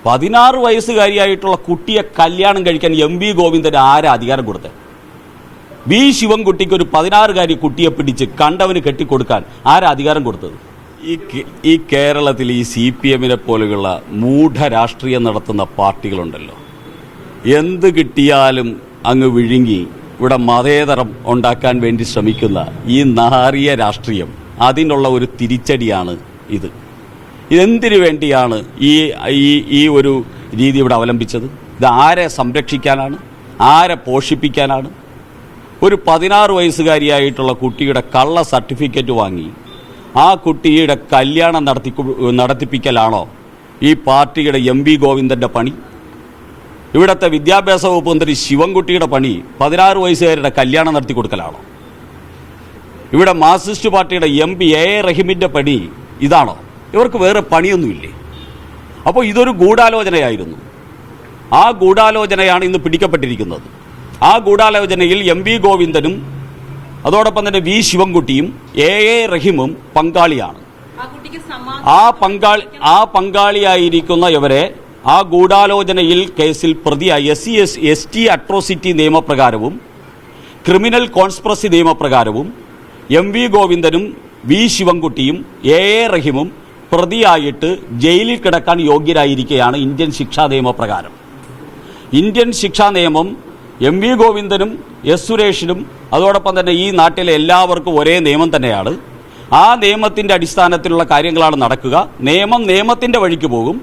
16 വയസ്സുകാരിയായിട്ടുള്ള കുട്ടിയെ കല്യാണം കഴിക്കാൻ എം വി ഗോവിന്ദന് ആരാ അധികാരം കൊടുത്തത്? വി ശിവൻകുട്ടിക്ക് ഒരു 16-കാരി കുട്ടിയെ പിടിച്ച് കണ്ടവന് കെട്ടിക്കൊടുക്കാൻ ആരാ അധികാരം കൊടുത്തത്? ഈ കേരളത്തിൽ ഈ CPM പോലെയുള്ള മൂഢ രാഷ്ട്രീയം നടത്തുന്ന പാർട്ടികളുണ്ടല്ലോ, എന്ത് കിട്ടിയാലും അങ്ങ് വിഴുങ്ങി ഇവിടെ മതേതരം ഉണ്ടാക്കാൻ വേണ്ടി ശ്രമിക്കുന്ന ഈ നാറിയ രാഷ്ട്രീയം, അതിനുള്ള ഒരു തിരിച്ചടിയാണ് ഇത്. ഇതെന്തിനു വേണ്ടിയാണ് ഈ ഒരു രീതി ഇവിടെ അവലംബിച്ചത്? ഇത് ആരെ സംരക്ഷിക്കാനാണ്? ആരെ പോഷിപ്പിക്കാനാണ്? ഒരു 16 വയസ്സുകാരിയായിട്ടുള്ള കുട്ടിയുടെ കള്ള സർട്ടിഫിക്കറ്റ് വാങ്ങി ആ കുട്ടിയുടെ കല്യാണം നടത്തിപ്പിക്കലാണോ ഈ പാർട്ടിയുടെ എം വി ഗോവിന്ദൻ്റെ പണി? ഇവിടുത്തെ വിദ്യാഭ്യാസ വകുപ്പ് മന്ത്രി ശിവൻകുട്ടിയുടെ പണി 16 വയസ്സുകാരുടെ കല്യാണം നടത്തി കൊടുക്കലാണോ? ഇവിടെ മാർക്സിസ്റ്റ് പാർട്ടിയുടെ MP A റഹീമിൻ്റെ പണി ഇതാണോ? ഇവർക്ക് വേറെ പണിയൊന്നുമില്ലേ? അപ്പോൾ ഇതൊരു ഗൂഢാലോചനയായിരുന്നു. ആ ഗൂഢാലോചനയാണ് ഇന്ന് പിടിക്കപ്പെട്ടിരിക്കുന്നത്. ആ ഗൂഢാലോചനയിൽ എം വി ഗോവിന്ദനും അതോടൊപ്പം തന്നെ വി ശിവൻകുട്ടിയും A റഹീമും പങ്കാളിയാണ്. ആ പങ്കാളിയായിരിക്കുന്ന ഇവരെ ആ ഗൂഢാലോചനയിൽ കേസിൽ പ്രതിയായി SC/ST അട്രോസിറ്റി നിയമപ്രകാരവും ക്രിമിനൽ കോൺസ്പിറസി നിയമപ്രകാരവും എം വി ഗോവിന്ദനും വി ശിവൻകുട്ടിയും A റഹീമും പ്രതിയായിട്ട് ജയിലിൽ കിടക്കാൻ യോഗ്യരായിരിക്കുകയാണ് ഇന്ത്യൻ ശിക്ഷാ നിയമപ്രകാരം. ഇന്ത്യൻ ശിക്ഷാ നിയമം എം വി ഗോവിന്ദനും S സുരേഷിനും അതോടൊപ്പം തന്നെ ഈ നാട്ടിലെ എല്ലാവർക്കും ഒരേ നിയമം തന്നെയാണ്. ആ നിയമത്തിൻ്റെ അടിസ്ഥാനത്തിലുള്ള കാര്യങ്ങളാണ് നടക്കുക. നിയമത്തിൻ്റെ വഴിക്ക് പോകും.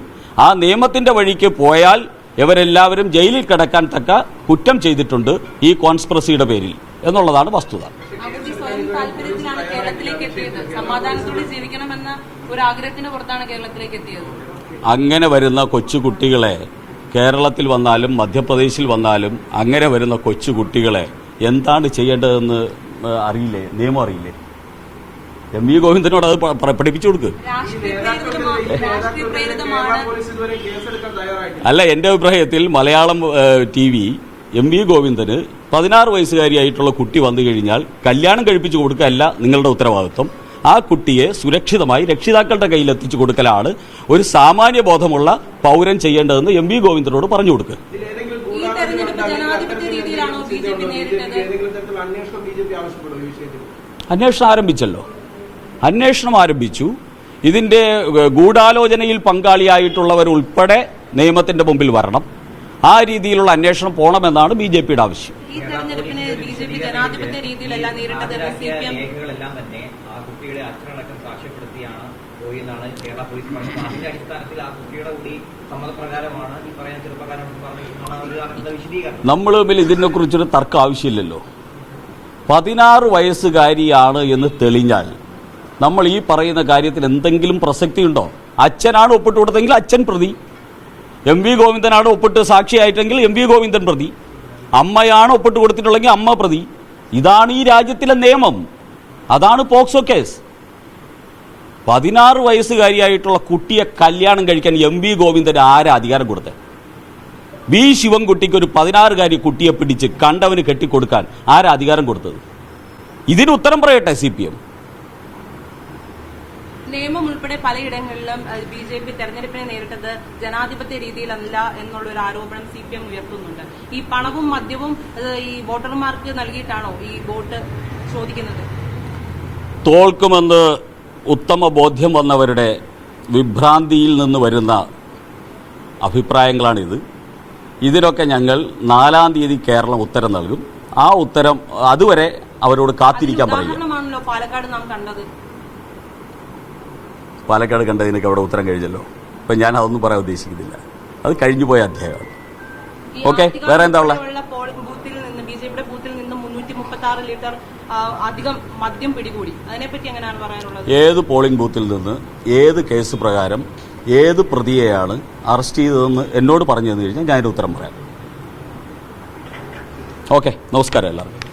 ആ നിയമത്തിൻ്റെ വഴിക്ക് പോയാൽ ഇവരെല്ലാവരും ജയിലിൽ കിടക്കാൻ തക്ക കുറ്റം ചെയ്തിട്ടുണ്ട് ഈ കോൺസ്പിറസിയുടെ പേരിൽ എന്നുള്ളതാണ് വസ്തുത. അങ്ങനെ വരുന്ന കൊച്ചുകുട്ടികളെ കേരളത്തിൽ വന്നാലും മധ്യപ്രദേശിൽ വന്നാലും അങ്ങനെ വരുന്ന കൊച്ചുകുട്ടികളെ എന്താണ് ചെയ്യേണ്ടതെന്ന് അറിയില്ലേ? നിയമം അറിയില്ലേ? എം വി ഗോവിന്ദനോട് അത് പഠിപ്പിച്ചു കൊടുക്ക്. അല്ല, എൻ്റെ അഭിപ്രായത്തിൽ മലയാളം TV എം വി ഗോവിന്ദന് 16 വയസ്സുകാരിയായിട്ടുള്ള കുട്ടി വന്നു കഴിഞ്ഞാൽ കല്യാണം കഴിപ്പിച്ചു കൊടുക്കുകയല്ല നിങ്ങളുടെ ഉത്തരവാദിത്വം. ആ കുട്ടിയെ സുരക്ഷിതമായി രക്ഷിതാക്കളുടെ കയ്യിൽ എത്തിച്ചു കൊടുക്കലാണ് ഒരു സാമാന്യ ബോധമുള്ള പൗരൻ ചെയ്യേണ്ടതെന്ന് എം വി ഗോവിന്ദനോട് പറഞ്ഞു കൊടുക്കുക. അന്വേഷണം ആരംഭിച്ചല്ലോ. അന്വേഷണം ആരംഭിച്ചു. ഇതിന്റെ ഗൂഢാലോചനയിൽ പങ്കാളിയായിട്ടുള്ളവർ ഉൾപ്പെടെ നിയമത്തിന്റെ മുമ്പിൽ വരണം. ആ രീതിയിലുള്ള അന്വേഷണം പോകണമെന്നാണ് BJPയുടെ ആവശ്യം. നമ്മൾ തമ്മിൽ ഇതിനെക്കുറിച്ചൊരു തർക്കം ആവശ്യമില്ലല്ലോ. 16 വയസ്സുകാരിയാണ് എന്ന് തെളിഞ്ഞാൽ നമ്മൾ ഈ പറയുന്ന കാര്യത്തിൽ എന്തെങ്കിലും പ്രസക്തിയുണ്ടോ? അച്ഛനാണ് ഒപ്പിട്ട് കൊടുത്തെങ്കിൽ അച്ഛൻ പ്രതി, എം വി ഗോവിന്ദനാണ് ഒപ്പിട്ട് സാക്ഷിയായിട്ടെങ്കിൽ എം വി ഗോവിന്ദൻ പ്രതി, അമ്മയാണ് ഒപ്പിട്ട് കൊടുത്തിട്ടുള്ളെങ്കിൽ അമ്മ പ്രതി. ഇതാണ് ഈ രാജ്യത്തിലെ നിയമം. അതാണ് പോക്സോ കേസ്. 16 വയസ്സുകാരിയായിട്ടുള്ള കുട്ടിയെ കല്യാണം കഴിക്കാൻ എം വി ഗോവിന്ദന് ആരാ അധികാരം കൊടുത്തത്? വി ശിവൻകുട്ടിക്ക് ഒരു 16-കാരി കുട്ടിയെ പിടിച്ച് കണ്ടവന് കെട്ടിക്കൊടുക്കാൻ ആരാ അധികാരം കൊടുത്തത്? ഇതിന് ഉത്തരം പറയട്ടെ CPM. നിയമം ഉൾപ്പെടെ പലയിടങ്ങളിലും BJP തെരഞ്ഞെടുപ്പിനെ നേരിട്ടത് ജനാധിപത്യ രീതിയിലല്ല എന്നുള്ളൊരു ആരോപണം CPM ഉയർത്തുന്നുണ്ട്. ഈ പണവും മദ്യവും ഈ വോട്ടർമാർക്ക് നൽകിയിട്ടാണോ ഈ വോട്ട് ചോദിക്കുന്നത്? തോൽക്കുമെന്ന് ഉത്തമ ബോധ്യം വന്നവരുടെ വിഭ്രാന്തിയിൽ നിന്ന് വരുന്ന അഭിപ്രായങ്ങളാണിത്. ഇതിനൊക്കെ ഞങ്ങൾ 4-ാം തീയതി കേരളം ഉത്തരം നൽകും. ആ ഉത്തരം അതുവരെ അവരോട് കാത്തിരിക്കാൻ പറയും. പാലക്കാട് നാം കണ്ടത്, പാലക്കാട് കണ്ടതിനൊക്കെ അവിടെ ഉത്തരം കഴിഞ്ഞല്ലോ. ഇപ്പം ഞാൻ അതൊന്നും പറയാൻ ഉദ്ദേശിക്കുന്നില്ല. അത് കഴിഞ്ഞു പോയ അധ്യായമാണ്. ഓക്കെ, വേറെ എന്താ ഉള്ളത്? BJPയുടെ ബൂത്തിൽ നിന്ന് 336 ലിറ്റർ അധികം മദ്യം പിടികൂടി. അതിനെപ്പറ്റി എങ്ങനെയാണ് പറയാനുള്ളത്? ഏത് പോളിംഗ് ബൂത്തിൽ നിന്ന് ഏത് കേസ് പ്രകാരം ഏത് പ്രതിയെയാണ് അറസ്റ്റ് ചെയ്തതെന്ന് എന്നോട് പറഞ്ഞു തന്നു കഴിഞ്ഞാൽ ഞാൻ അതിന്റെ ഉത്തരം പറയാം. ഓക്കെ, നമസ്കാരം എല്ലാവർക്കും.